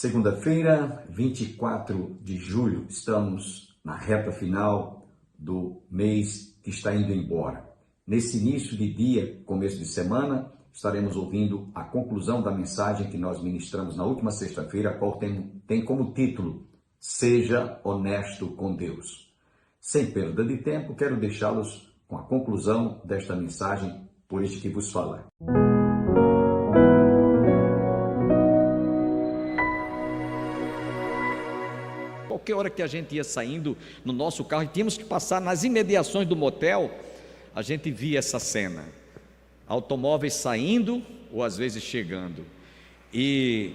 Segunda-feira, 24 de julho, estamos na reta final do mês que está indo embora. Nesse início de dia, começo de semana, estaremos ouvindo a conclusão da mensagem que nós ministramos na última sexta-feira, a qual tem como título: Seja honesto com Deus. Sem perda de tempo, quero deixá-los com a conclusão desta mensagem por este que vos fala. Qualquer hora que a gente ia saindo no nosso carro e tínhamos que passar nas imediações do motel, a gente via essa cena, automóveis saindo ou às vezes chegando, e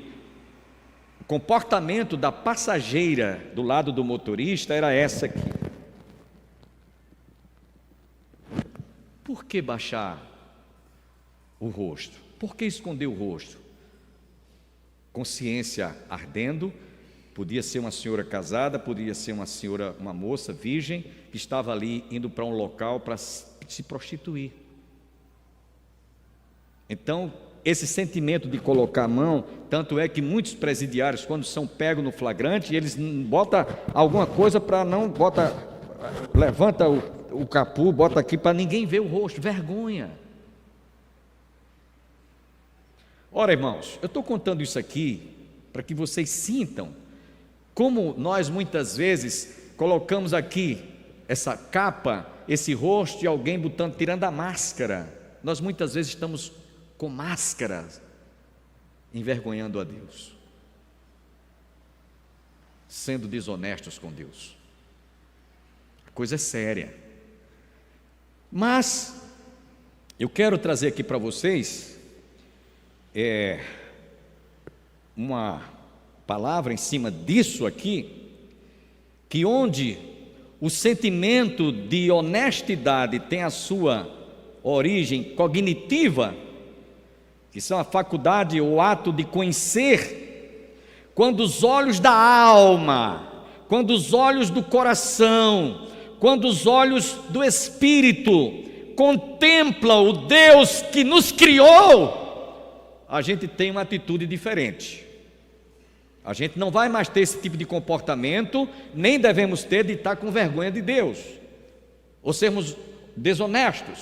o comportamento da passageira do lado do motorista era essa aqui. Por que baixar o rosto? Por que esconder o rosto? Consciência ardendo. Podia ser uma senhora casada, podia ser uma moça virgem que estava ali indo para um local para se prostituir. Então, esse sentimento de colocar a mão, tanto é que muitos presidiários, quando são pegos no flagrante, eles botam alguma coisa para não, levanta o capu, bota aqui para ninguém ver o rosto, vergonha. Ora, irmãos, eu estou contando isso aqui para que vocês sintam como nós muitas vezes colocamos aqui essa capa, esse rosto, e alguém tirando a máscara. Nós muitas vezes estamos com máscaras, envergonhando a Deus, sendo desonestos com Deus. A coisa é séria. Mas eu quero trazer aqui para vocês uma palavra em cima disso aqui, que onde o sentimento de honestidade tem a sua origem cognitiva, que são a faculdade ou ato de conhecer, quando os olhos da alma, quando os olhos do coração, quando os olhos do espírito contemplam o Deus que nos criou, a gente tem uma atitude diferente. A gente não vai mais ter esse tipo de comportamento, nem devemos ter de estar com vergonha de Deus, ou sermos desonestos.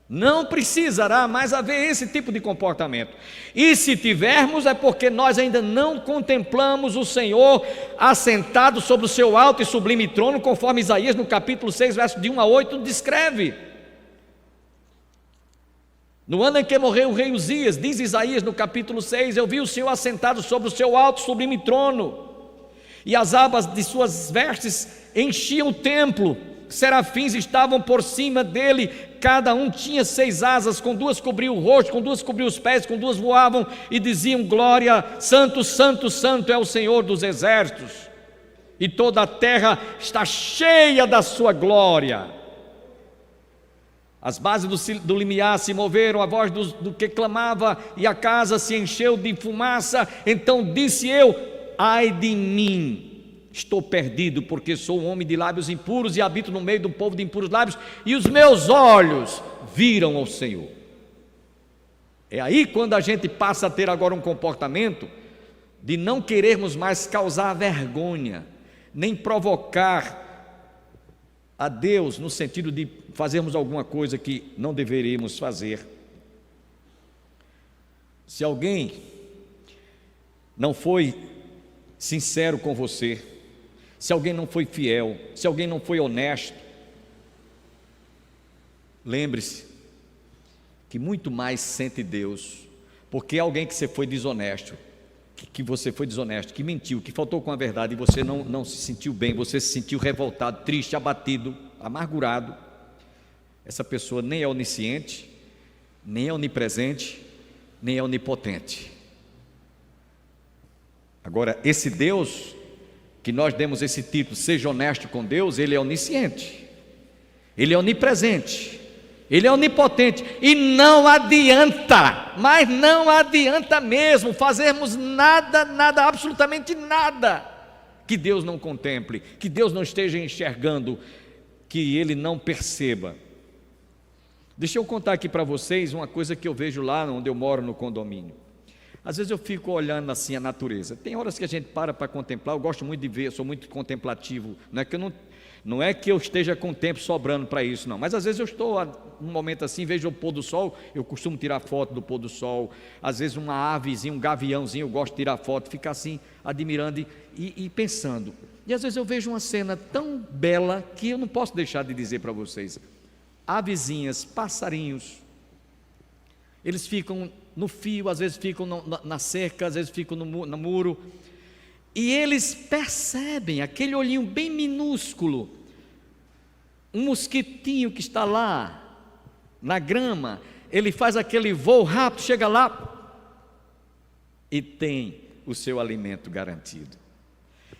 Não precisará mais haver esse tipo de comportamento. E se tivermos, é porque nós ainda não contemplamos o Senhor assentado sobre o seu alto e sublime trono, conforme Isaías no capítulo 6, verso de 1 a 8, descreve. No ano em que morreu o rei Uzias, diz Isaías no capítulo 6, eu vi o Senhor assentado sobre o seu alto sublime trono, e as abas de suas vestes enchiam o templo, serafins estavam por cima dele, cada um tinha 6 asas, com 2 cobriam o rosto, com 2 cobriam os pés, com 2 voavam, e diziam: glória, santo, santo, santo é o Senhor dos exércitos, e toda a terra está cheia da sua glória. As bases do limiar se moveram, a voz do que clamava, e a casa se encheu de fumaça. Então disse eu: ai de mim, estou perdido, porque sou um homem de lábios impuros e habito no meio de um povo de impuros lábios, e os meus olhos viram ao Senhor. É aí quando a gente passa a ter agora um comportamento de não querermos mais causar vergonha, nem provocar a Deus, no sentido de fazermos alguma coisa que não deveríamos fazer. Se alguém não foi sincero com você, se alguém não foi fiel, se alguém não foi honesto, lembre-se que muito mais sente Deus, porque alguém que você foi desonesto, que você foi desonesto, que mentiu, que faltou com a verdade, e você não se sentiu bem, você se sentiu revoltado, triste, abatido, amargurado, essa pessoa nem é onisciente, nem é onipresente, nem é onipotente. Agora, esse Deus, que nós demos esse título, seja honesto com Deus, Ele é onisciente, Ele é onipresente, Ele é onipotente, e não adianta, mas não adianta mesmo fazermos nada, absolutamente nada, que Deus não contemple, que Deus não esteja enxergando, que Ele não perceba. Deixa eu contar aqui para vocês uma coisa que eu vejo lá onde eu moro, no condomínio. Às vezes eu fico olhando assim a natureza. Tem horas que a gente para contemplar. Eu gosto muito de ver, eu sou muito contemplativo. Não é que eu esteja com tempo sobrando para isso, não. Mas às vezes eu estou num momento assim, vejo o pôr do sol, eu costumo tirar foto do pôr do sol. Às vezes uma avezinha, um gaviãozinho, eu gosto de tirar foto, ficar assim, admirando e pensando. E às vezes eu vejo uma cena tão bela que eu não posso deixar de dizer para vocês. Avezinhas, passarinhos, eles ficam no fio, às vezes ficam na cerca, às vezes ficam no muro, e eles percebem aquele olhinho bem minúsculo, um mosquitinho que está lá na grama, ele faz aquele voo rápido, chega lá e tem o seu alimento garantido.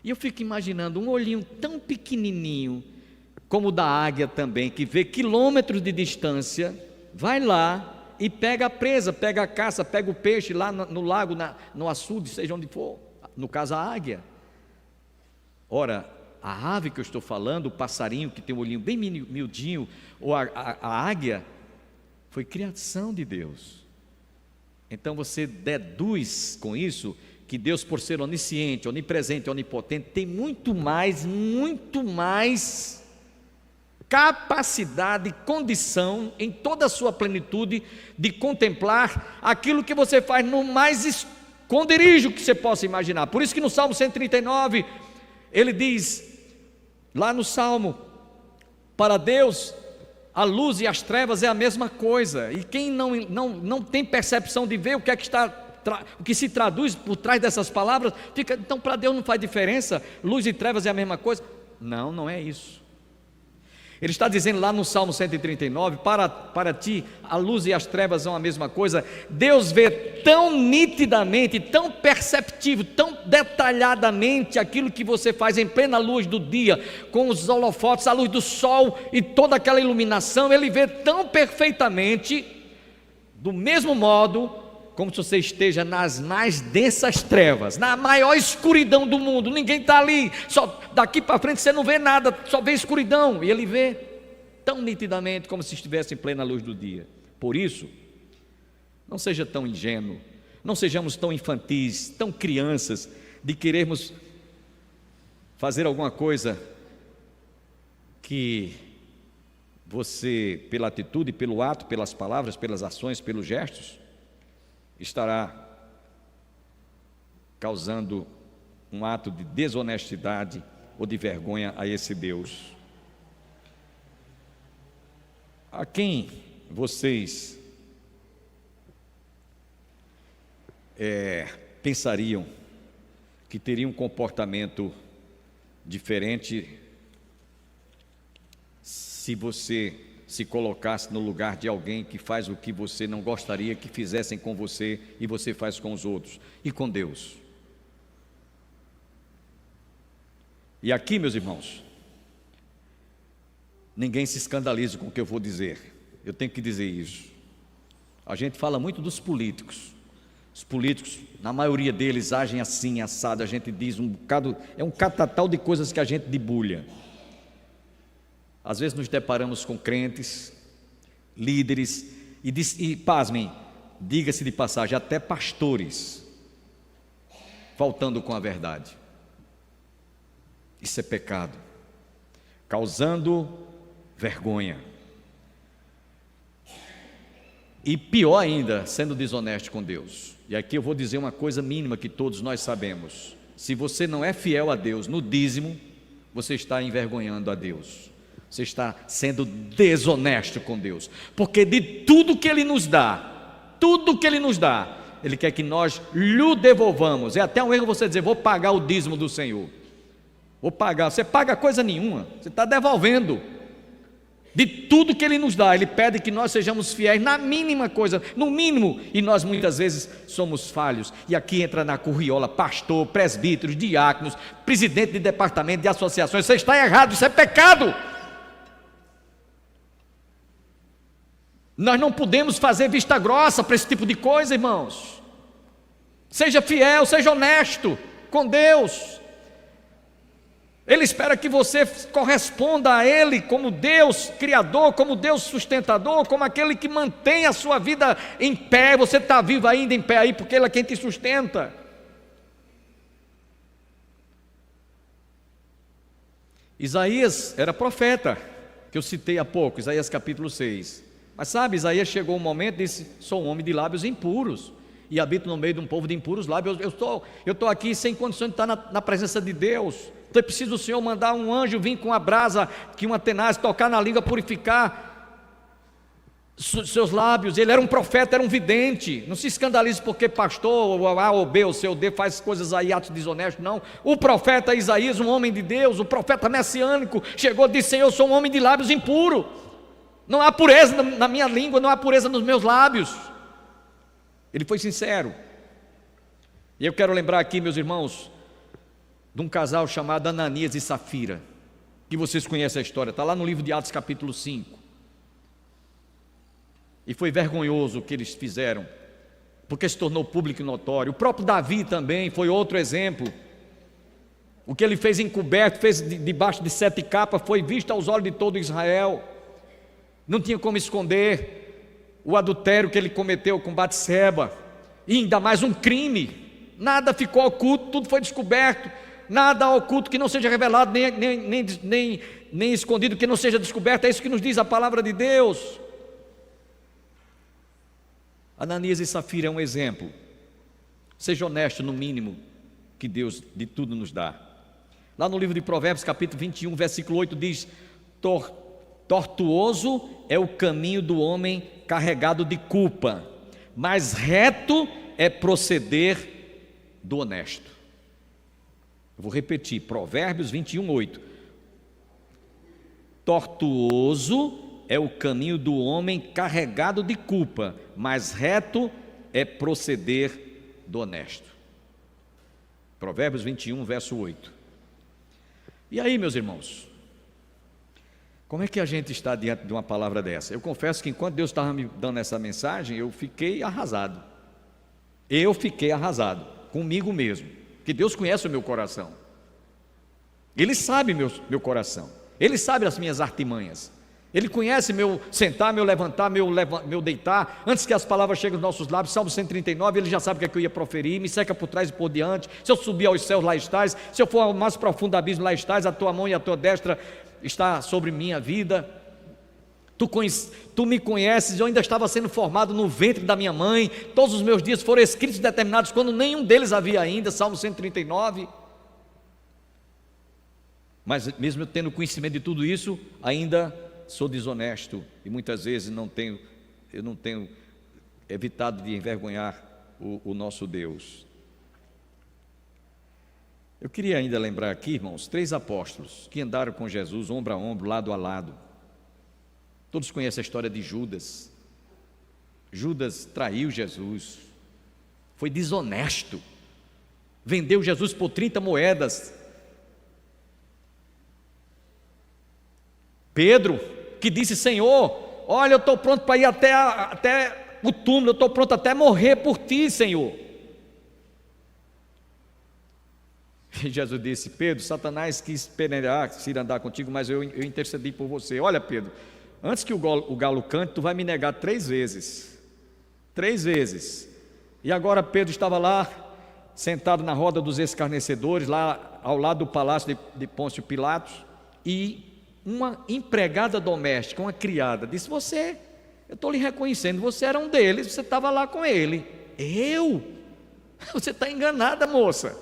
E eu fico imaginando um olhinho tão pequenininho, como o da águia também, que vê quilômetros de distância, vai lá e pega a presa, pega a caça, pega o peixe lá no lago, no açude, seja onde for, no caso a águia. Ora, a ave que eu estou falando, o passarinho que tem um olhinho bem miudinho, ou a águia, foi criação de Deus. Então você deduz com isso que Deus, por ser onisciente, onipresente, onipotente, tem muito mais capacidade, condição, em toda a sua plenitude, de contemplar aquilo que você faz no mais esconderijo que você possa imaginar. Por isso que no Salmo 139, ele diz, lá no Salmo, para Deus, a luz e as trevas é a mesma coisa, e quem não tem percepção de ver o que é que o que se traduz por trás dessas palavras, fica, então para Deus não faz diferença, luz e trevas é a mesma coisa. Não é isso. Ele está dizendo lá no Salmo 139, para ti a luz e as trevas são a mesma coisa. Deus vê tão nitidamente, tão perceptível, tão detalhadamente aquilo que você faz em plena luz do dia, com os holofotes, a luz do sol e toda aquela iluminação. Ele vê tão perfeitamente, do mesmo modo como se você esteja nas mais densas trevas, na maior escuridão do mundo, ninguém está ali, só daqui para frente você não vê nada, só vê escuridão, e ele vê tão nitidamente como se estivesse em plena luz do dia. Por isso, não seja tão ingênuo, não sejamos tão infantis, tão crianças, de querermos fazer alguma coisa que você, pela atitude, pelo ato, pelas palavras, pelas ações, pelos gestos, estará causando um ato de desonestidade ou de vergonha a esse Deus. A quem vocês pensariam que teria um comportamento diferente se você se colocasse no lugar de alguém que faz o que você não gostaria que fizessem com você e você faz com os outros, e com Deus? E aqui, meus irmãos, ninguém se escandalize com o que eu vou dizer, eu tenho que dizer isso. A gente fala muito dos políticos. Os políticos, na maioria deles, agem assim, assado. A gente diz um bocado, é um catatal de coisas que a gente debulha. Às vezes nos deparamos com crentes, líderes, e pasmem, diga-se de passagem, até pastores, faltando com a verdade. Isso é pecado, causando vergonha. E pior ainda, sendo desonesto com Deus. E aqui eu vou dizer uma coisa mínima que todos nós sabemos: se você não é fiel a Deus no dízimo, você está envergonhando a Deus. Você está sendo desonesto com Deus, porque de tudo que Ele nos dá, Ele quer que nós lhe devolvamos. É até um erro você dizer, vou pagar o dízimo do Senhor. Vou pagar, você paga coisa nenhuma, você está devolvendo. De tudo que Ele nos dá, Ele pede que nós sejamos fiéis na mínima coisa, no mínimo, e nós muitas vezes somos falhos. E aqui entra na curriola pastor, presbíteros, diáconos, presidente de departamento, de associações. Você está errado, isso é pecado. Nós não podemos fazer vista grossa para esse tipo de coisa, irmãos. Seja fiel, seja honesto com Deus. Ele espera que você corresponda a Ele como Deus Criador, como Deus sustentador, como aquele que mantém a sua vida em pé. Você está vivo ainda em pé aí, porque Ele é quem te sustenta. Isaías era profeta, que eu citei há pouco, Isaías capítulo 6. Mas sabe, Isaías chegou um momento e disse: sou um homem de lábios impuros, e habito no meio de um povo de impuros lábios. Eu estou aqui sem condições de estar na presença de Deus. Então é preciso o Senhor mandar um anjo vir com a brasa, que uma tenaz, tocar na língua, purificar seus lábios. Ele era um profeta, era um vidente. Não se escandalize porque pastor, ou A ou B, ou C ou D faz coisas aí, atos desonestos, não. O profeta Isaías, um homem de Deus, o profeta messiânico, chegou e disse: Senhor, eu sou um homem de lábios impuro. Não há pureza na minha língua, não há pureza nos meus lábios. Ele foi sincero. E eu quero lembrar aqui, meus irmãos, de um casal chamado Ananias e Safira, que vocês conhecem a história, está lá no livro de Atos capítulo 5. E foi vergonhoso o que eles fizeram, porque se tornou público e notório. O próprio Davi também foi outro exemplo. O que ele fez encoberto, fez debaixo de 7 capas, foi visto aos olhos de todo Israel. Não tinha como esconder o adultério que ele cometeu com Batseba, e ainda mais um crime. Nada ficou oculto, tudo foi descoberto. Nada oculto que não seja revelado, nem escondido que não seja descoberto. É isso que nos diz a palavra de Deus. Ananias e Safira é um exemplo. Seja honesto no mínimo que Deus de tudo nos dá. Lá no livro de Provérbios capítulo 21, versículo 8 diz: tortuoso é o caminho do homem carregado de culpa, mas reto é proceder do honesto. Eu vou repetir, Provérbios 21, 8. Tortuoso é o caminho do homem carregado de culpa, mas reto é proceder do honesto. Provérbios 21, verso 8. E aí, meus irmãos, como é que a gente está diante de uma palavra dessa? Eu confesso que enquanto Deus estava me dando essa mensagem, eu fiquei arrasado. Eu fiquei arrasado, comigo mesmo, que Deus conhece o meu coração. Ele sabe meu coração, Ele sabe as minhas artimanhas. Ele conhece meu sentar, meu levantar, meu deitar. Antes que as palavras cheguem aos nossos lábios, Salmo 139, Ele já sabe o que é que eu ia proferir. Me cerca por trás e por diante. Se eu subir aos céus, lá estás. Se eu for ao mais profundo abismo, lá estás. A tua mão e a tua destra está sobre minha vida. Tu me conheces. Eu ainda estava sendo formado no ventre da minha mãe. Todos os meus dias foram escritos e determinados quando nenhum deles havia ainda. Salmo 139. Mas mesmo eu tendo conhecimento de tudo isso, ainda sou desonesto e muitas vezes eu não tenho evitado de envergonhar o nosso Deus. Eu queria ainda lembrar aqui, irmãos, 3 apóstolos que andaram com Jesus ombro a ombro, lado a lado. Todos conhecem a história de Judas. Judas traiu Jesus, foi desonesto, vendeu Jesus por 30 moedas. Pedro, que disse: Senhor, olha, eu estou pronto para ir até o túmulo, eu estou pronto até morrer por ti, Senhor. E Jesus disse: Pedro, Satanás quis peneirar, se ir andar contigo, mas eu intercedi por você. Olha, Pedro, antes que o galo cante, tu vai me negar 3 vezes. 3 vezes. E agora Pedro estava lá, sentado na roda dos escarnecedores, lá ao lado do palácio de Pôncio Pilatos, e uma empregada doméstica, uma criada, disse: eu estou lhe reconhecendo, você era um deles, você estava lá com ele. Eu? Você está enganada, moça.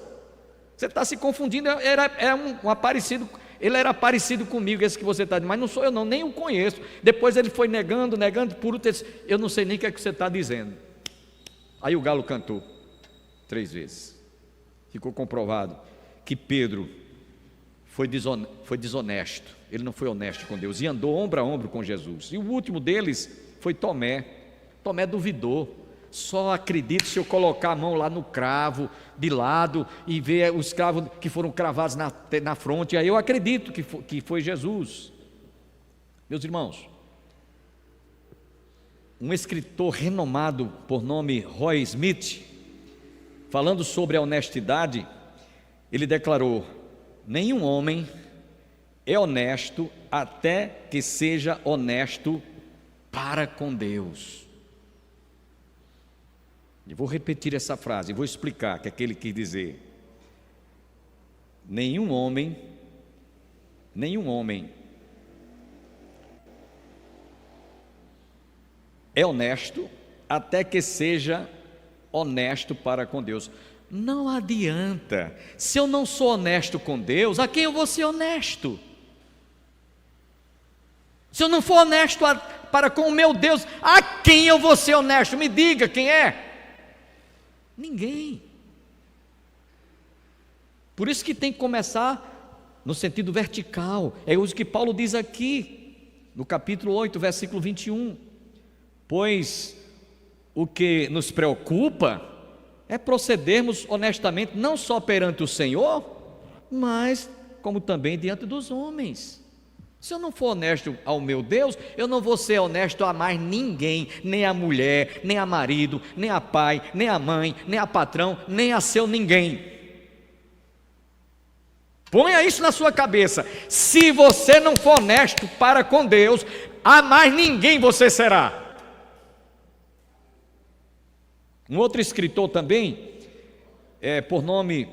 Você está se confundindo. Ele era parecido comigo, esse que você está dizendo, mas não sou eu não, nem o conheço. Depois ele foi negando, por último, eu não sei nem o que é que você está dizendo. Aí o galo cantou 3 vezes. Ficou comprovado que Pedro foi desonesto. Ele não foi honesto com Deus e andou ombro a ombro com Jesus. E o último deles foi Tomé. Tomé duvidou. Só acredito se eu colocar a mão lá no cravo, de lado, e ver os cravos que foram cravados na fronte. Aí eu acredito que foi Jesus. Meus irmãos, um escritor renomado por nome Roy Smith, falando sobre a honestidade, ele declarou: nenhum homem é honesto até que seja honesto para com Deus. E vou repetir essa frase, vou explicar o que é que ele quis dizer. Nenhum homem é honesto até que seja honesto para com Deus. Não adianta. Se eu não sou honesto com Deus, a quem eu vou ser honesto? Se eu não for honesto para com o meu Deus, a quem eu vou ser honesto? Me diga quem é. Ninguém. Por isso que tem que começar no sentido vertical. É isso que Paulo diz aqui, no capítulo 8, versículo 21. Pois o que nos preocupa é procedermos honestamente, não só perante o Senhor, mas como também diante dos homens. Se eu não for honesto ao meu Deus, eu não vou ser honesto a mais ninguém, nem a mulher, nem a marido, nem a pai, nem a mãe, nem a patrão, nem a seu ninguém. Ponha isso na sua cabeça. Se você não for honesto para com Deus, a mais ninguém você será. Um outro escritor também, por nome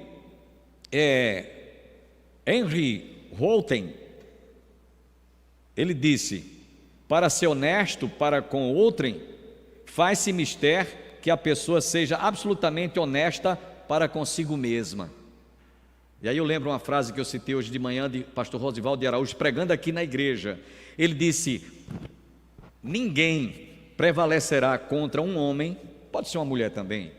Henry Holten, ele disse: para ser honesto para com outrem, faz-se mister que a pessoa seja absolutamente honesta para consigo mesma. E aí eu lembro uma frase que eu citei hoje de manhã de pastor Rosivaldo de Araújo, pregando aqui na igreja. Ele disse: ninguém prevalecerá contra um homem, pode ser uma mulher também,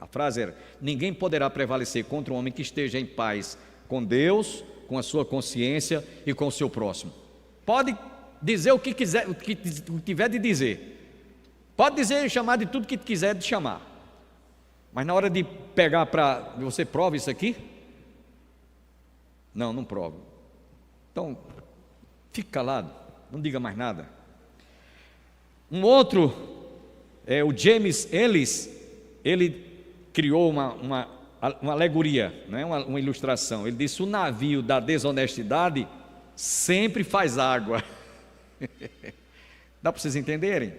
a frase era: ninguém poderá prevalecer contra um homem que esteja em paz com Deus, com a sua consciência e com o seu próximo. Pode dizer o que quiser, o que tiver de dizer, pode dizer e chamar de tudo que quiser de chamar, mas na hora de pegar para você, prova isso aqui? Não provo. Então fique calado, não diga mais nada. Um outro, o James Ellis, ele criou uma alegoria, né? uma ilustração. Ele disse: o navio da desonestidade sempre faz água. Dá para vocês entenderem?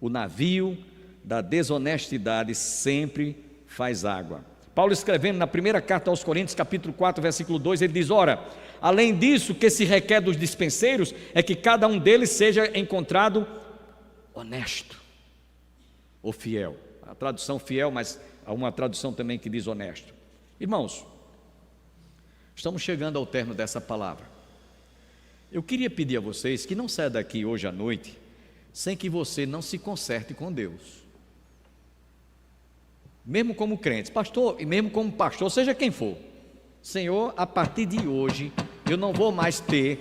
O navio da desonestidade sempre faz água. Paulo, escrevendo na primeira carta aos Coríntios, capítulo 4, versículo 2, ele diz: ora, além disso, o que se requer dos dispenseiros é que cada um deles seja encontrado honesto ou fiel. A tradução fiel, mas há uma tradução também que diz honesto. Irmãos, estamos chegando ao término dessa palavra. Eu queria pedir a vocês que não saia daqui hoje à noite sem que você não se conserte com Deus. Mesmo como crente, pastor, e mesmo como pastor, seja quem for. Senhor, a partir de hoje, eu não vou mais ter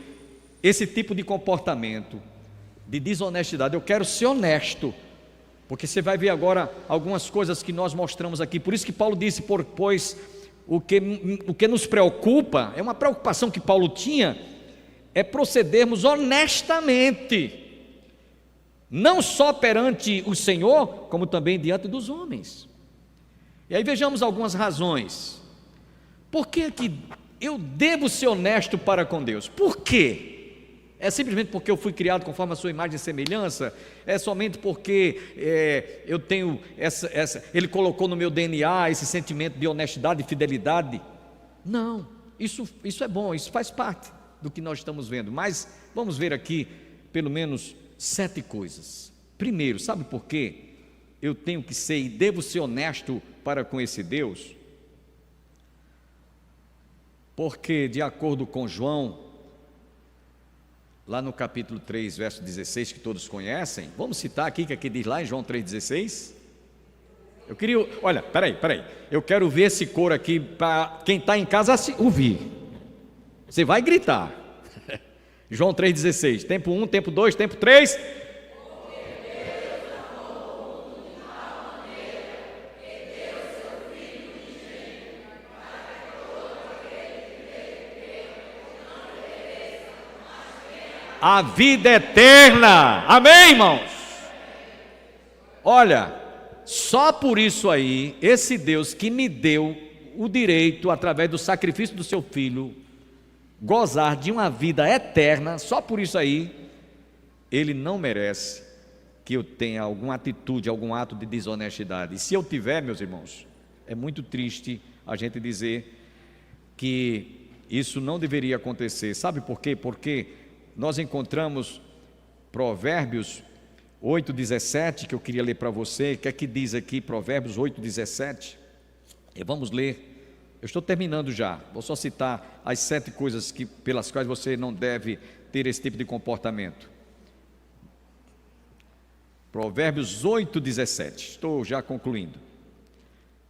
esse tipo de comportamento, de desonestidade. Eu quero ser honesto, porque você vai ver agora algumas coisas que nós mostramos aqui. Por isso que Paulo disse: pois o que nos preocupa, é uma preocupação que Paulo tinha, é procedermos honestamente, não só perante o Senhor, como também diante dos homens. E aí vejamos algumas razões. Por que eu devo ser honesto para com Deus? Por quê? É simplesmente porque eu fui criado conforme a sua imagem e semelhança? É somente porque eu tenho ele colocou no meu DNA esse sentimento de honestidade e fidelidade? Não, isso é bom, isso faz parte do que nós estamos vendo, mas vamos ver aqui pelo menos 7 coisas. Primeiro, sabe por quê eu tenho que ser e devo ser honesto para com esse Deus? Porque, de acordo com João, lá no capítulo 3, verso 16, que todos conhecem, vamos citar aqui, que aqui diz lá em João 3,16. Eu queria, olha, peraí, eu quero ver esse coro aqui para quem está em casa ouvir. Você vai gritar. João 3,16, tempo 1, tempo 2, tempo 3. A vida eterna, amém, irmãos? Olha, só por isso aí, esse Deus que me deu o direito, através do sacrifício do seu filho, gozar de uma vida eterna, só por isso aí, ele não merece que eu tenha alguma atitude, algum ato de desonestidade. E se eu tiver, meus irmãos, é muito triste a gente dizer que isso não deveria acontecer. Sabe por quê? Porque nós encontramos Provérbios 8,17, que eu queria ler para você. O que é que diz aqui Provérbios 8,17? E vamos ler. Eu estou terminando já, vou só citar as 7 coisas pelas quais você não deve ter esse tipo de comportamento. Provérbios 8,17, estou já concluindo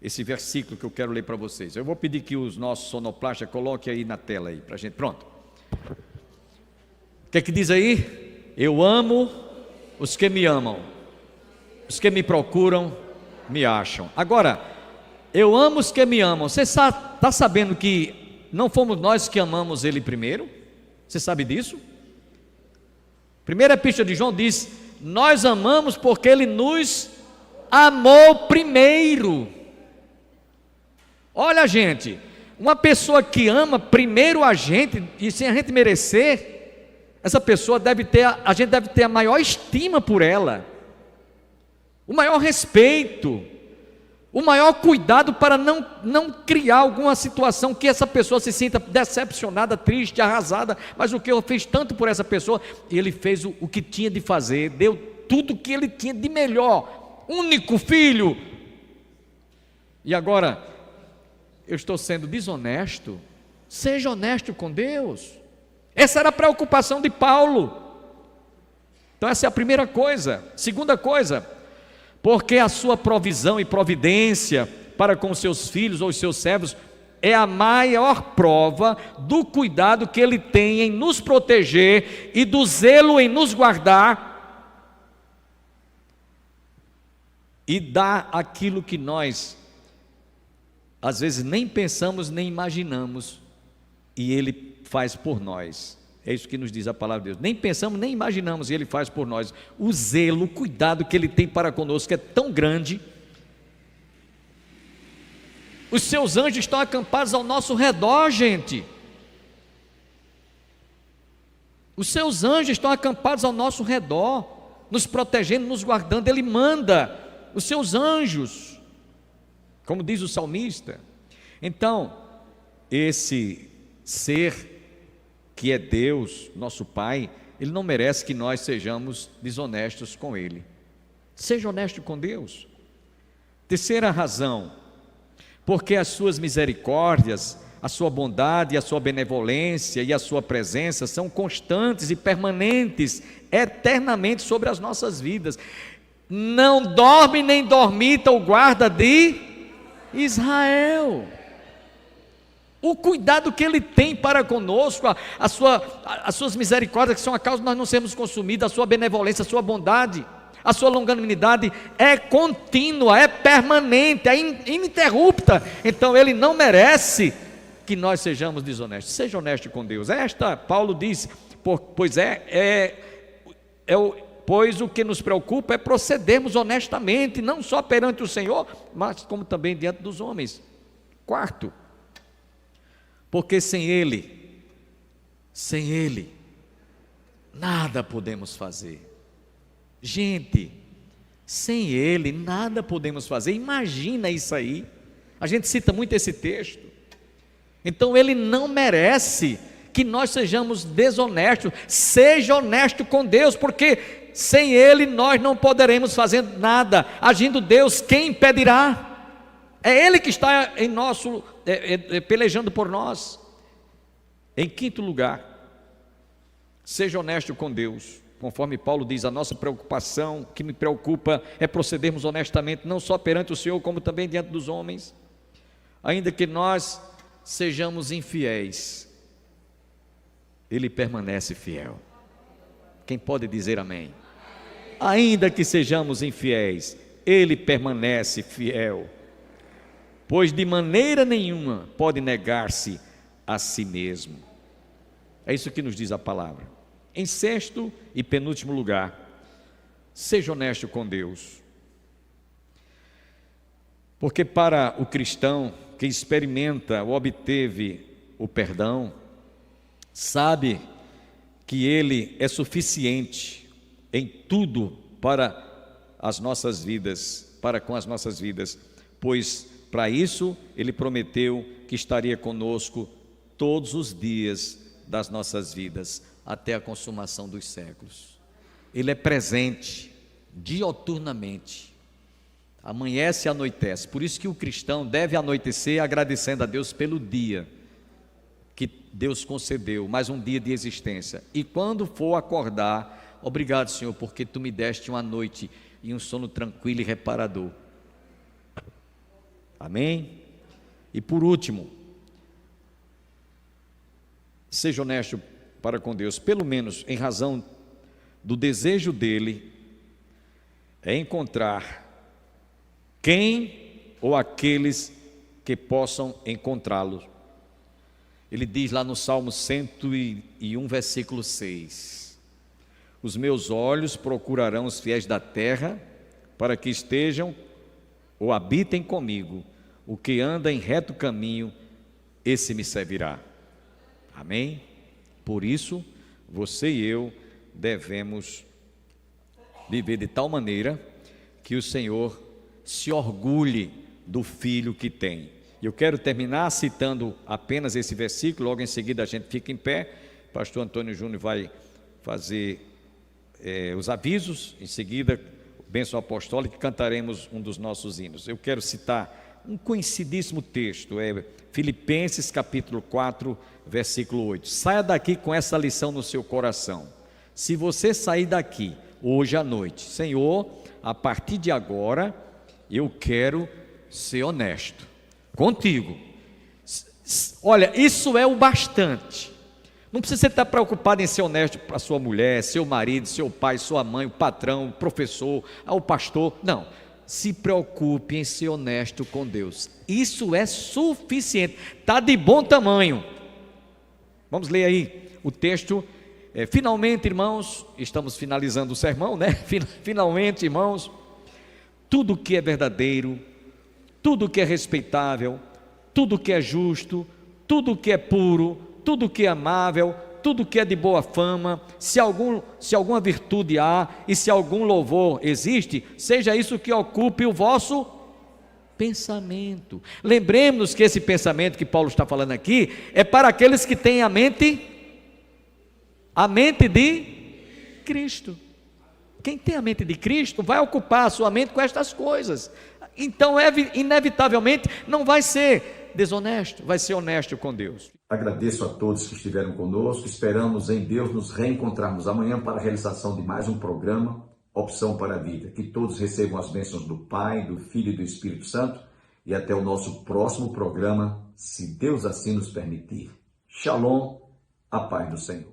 esse versículo que eu quero ler para vocês. Eu vou pedir que os nossos sonoplastas coloquem aí na tela aí, para a gente, pronto. O que é que diz aí? Eu amo os que me amam, os que me procuram, me acham. Agora, eu amo os que me amam, você está sabendo que não fomos nós que amamos ele primeiro? Você sabe disso? Primeira epístola de João diz: nós amamos porque ele nos amou primeiro. Olha, gente, uma pessoa que ama primeiro a gente, e sem a gente merecer, essa pessoa a gente deve ter a maior estima por ela, o maior respeito, o maior cuidado para não criar alguma situação que essa pessoa se sinta decepcionada, triste, arrasada. Mas o que eu fiz tanto por essa pessoa, ele fez o que tinha de fazer, deu tudo o que ele tinha de melhor, único filho, e agora eu estou sendo desonesto? Seja honesto com Deus. Essa era a preocupação de Paulo. Então essa é a primeira coisa. Segunda coisa, porque a sua provisão e providência para com os seus filhos ou os seus servos é a maior prova do cuidado que ele tem em nos proteger e do zelo em nos guardar e dar aquilo que nós às vezes nem pensamos nem imaginamos, e ele faz por nós. É isso que nos diz a palavra de Deus. Nem pensamos nem imaginamos, e ele faz por nós. O zelo, o cuidado que ele tem para conosco é tão grande. Os seus anjos estão acampados ao nosso redor, gente. Os seus anjos estão acampados ao nosso redor, nos protegendo, nos guardando. Ele manda os seus anjos, como diz o salmista. Então, esse ser que é Deus, nosso Pai, ele não merece que nós sejamos desonestos com ele. Seja honesto com Deus. Terceira razão, porque as suas misericórdias, a sua bondade, a sua benevolência e a sua presença são constantes e permanentes, eternamente sobre as nossas vidas. Não dorme nem dormita o guarda de Israel. O cuidado que ele tem para conosco, as suas misericórdias, que são a causa de nós não sermos consumidos, a sua benevolência, a sua bondade, a sua longanimidade é contínua, é permanente, é ininterrupta. Então ele não merece que nós sejamos desonestos. Seja honesto com Deus. Paulo diz, pois o que nos preocupa é procedermos honestamente, não só perante o Senhor, mas como também diante dos homens. Quarto, porque sem Ele, nada podemos fazer. Gente, sem Ele, nada podemos fazer. Imagina isso aí. A gente cita muito esse texto. Então Ele não merece que nós sejamos desonestos. Seja honesto com Deus, porque sem Ele nós não poderemos fazer nada. Agindo Deus, quem impedirá? É Ele que está em nosso, pelejando por nós. Em quinto lugar, seja honesto com Deus. Conforme Paulo diz, a nossa preocupação, o que me preocupa é procedermos honestamente, não só perante o Senhor, como também diante dos homens. Ainda que nós sejamos infiéis, Ele permanece fiel. Quem pode dizer amém? Ainda que sejamos infiéis, Ele permanece fiel, pois de maneira nenhuma pode negar-se a si mesmo. É isso que nos diz a palavra. Em sexto e penúltimo lugar, seja honesto com Deus, porque para o cristão que experimenta ou obteve o perdão, sabe que Ele é suficiente em tudo para as nossas vidas, para com as nossas vidas, pois para isso Ele prometeu que estaria conosco todos os dias das nossas vidas, até a consumação dos séculos. Ele é presente dioturnamente, amanhece e anoitece. Por isso que o cristão deve anoitecer agradecendo a Deus pelo dia que Deus concedeu, mais um dia de existência. E quando for acordar, obrigado, Senhor, porque Tu me deste uma noite e um sono tranquilo e reparador. Amém? E por último, seja honesto para com Deus, pelo menos em razão do desejo dele, é encontrar quem ou aqueles que possam encontrá-lo. Ele diz lá no Salmo 101, versículo 6: os meus olhos procurarão os fiéis da terra, para que estejam ou habitem comigo. O que anda em reto caminho, esse me servirá. Amém? Por isso, você e eu devemos viver de tal maneira que o Senhor se orgulhe do filho que tem. Eu quero terminar citando apenas esse versículo, logo em seguida a gente fica em pé. Pastor Antônio Júnior vai fazer os avisos, em seguida, bênção apostólica, e cantaremos um dos nossos hinos. Eu quero citar um conhecidíssimo texto, Filipenses capítulo 4, versículo 8. Saia daqui com essa lição no seu coração. Se você sair daqui hoje à noite, Senhor, a partir de agora, eu quero ser honesto contigo. Olha, isso é o bastante. Não precisa estar preocupado em ser honesto para sua mulher, seu marido, seu pai, sua mãe, o patrão, o professor, o pastor. Não, se preocupe em ser honesto com Deus. Isso é suficiente, está de bom tamanho. Vamos ler aí o texto. Finalmente, irmãos, estamos finalizando o sermão, né? Finalmente, irmãos, tudo que é verdadeiro, tudo que é respeitável, tudo que é justo, tudo que é puro, tudo que é amável, tudo que é de boa fama, se alguma virtude há e se algum louvor existe, seja isso que ocupe o vosso pensamento. Lembremos que esse pensamento que Paulo está falando aqui é para aqueles que têm a mente de Cristo. Quem tem a mente de Cristo vai ocupar a sua mente com estas coisas. Então, inevitavelmente, não vai ser desonesto, vai ser honesto com Deus. Agradeço a todos que estiveram conosco. Esperamos em Deus nos reencontrarmos amanhã para a realização de mais um programa, Opção para a Vida. Que todos recebam as bênçãos do Pai, do Filho e do Espírito Santo. E até o nosso próximo programa, se Deus assim nos permitir. Shalom, a paz do Senhor.